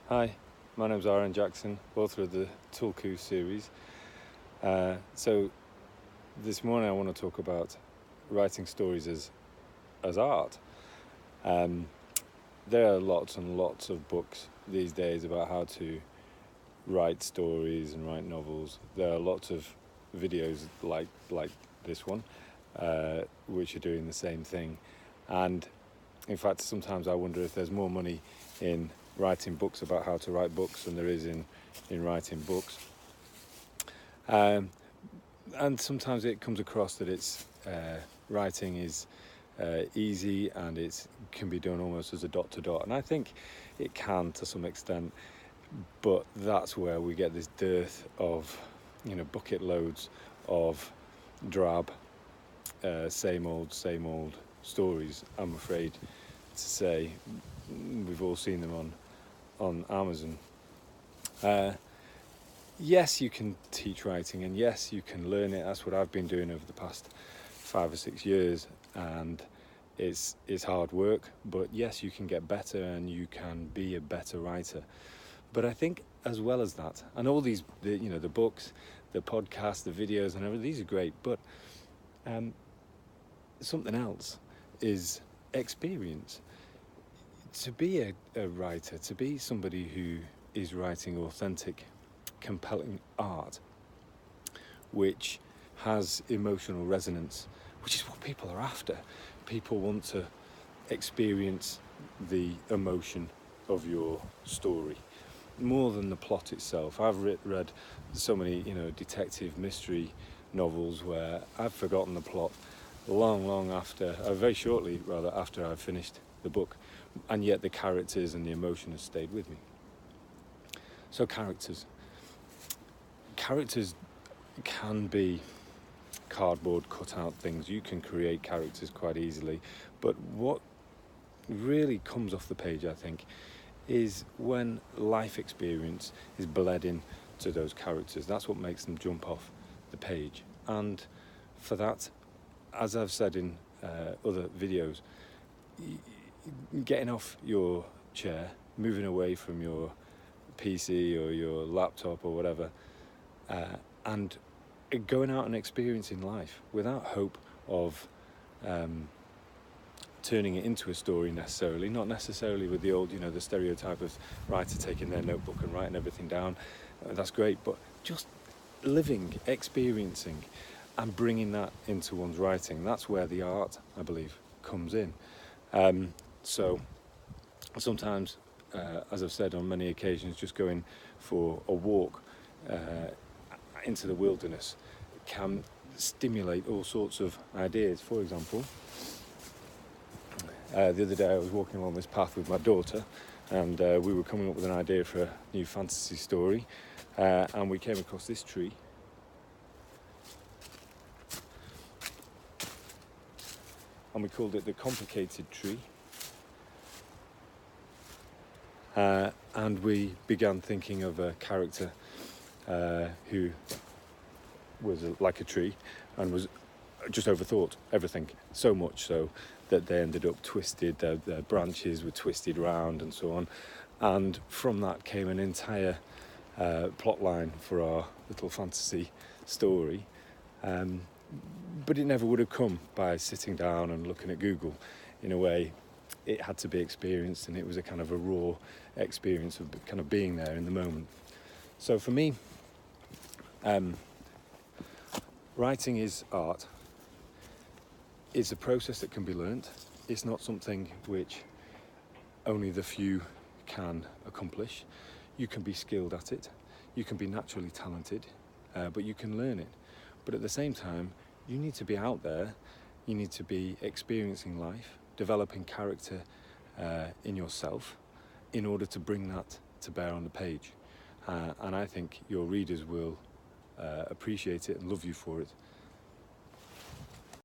Hi, my name's R.N Jackson, author of the Tulku series. So this morning I want to talk about writing stories as art. There are lots and lots of books these days about how to write stories and write novels. There are lots of videos like this one, which are doing the same thing. And in fact, sometimes I wonder if there's more money in writing books about how to write books than there is in writing books. And sometimes it comes across that it's writing is easy and it can be done almost as a dot to dot. And I think it can to some extent, but that's where we get this dearth of, bucket loads of drab, same old stories. I'm afraid to say we've all seen them on Amazon. Yes, you can teach writing, and yes, you can learn it. That's what I've been doing over the past 5 or 6 years, and it's hard work, but yes, you can get better and you can be a better writer. But I think as well as that, and all these, the books, the podcasts, the videos and everything, these are great, but something else is experience. To be a writer, to be somebody who is writing authentic, compelling art, which has emotional resonance, which is what people are after. People want to experience the emotion of your story more than the plot itself. I've read so many, detective mystery novels where I've forgotten the plot long after, very shortly rather, after I've finished the book, and yet the characters and the emotion has stayed with me. So characters can be cardboard cutout things. You can create characters quite easily, but what really comes off the page, I think, is when life experience is bled into those characters. That's what makes them jump off the page. And for that, as I've said in other videos, getting off your chair, moving away from your PC or your laptop or whatever, and going out and experiencing life without hope of turning it into a story necessarily, not necessarily with the old, the stereotype of writer taking their notebook and writing everything down. That's great, but just living, experiencing, and bringing that into one's writing. That's where the art, I believe, comes in. So sometimes, as I've said on many occasions, just going for a walk into the wilderness can stimulate all sorts of ideas. For example, the other day I was walking along this path with my daughter, and we were coming up with an idea for a new fantasy story, and we came across this tree. And we called it the complicated tree. And we began thinking of a character who was like a tree and was just overthought everything, so much so that they ended up twisted, their branches were twisted round and so on. And from that came an entire plot line for our little fantasy story. But it never would have come by sitting down and looking at Google. In a way, it had to be experienced, and it was a kind of a raw experience of kind of being there in the moment. So for me, writing is art. It's a process that can be learnt. It's not something which only the few can accomplish. You can be skilled at it. You can be naturally talented, but you can learn it. But at the same time, you need to be out there. You need to be experiencing life, developing character in yourself in order to bring that to bear on the page. And I think your readers will appreciate it and love you for it.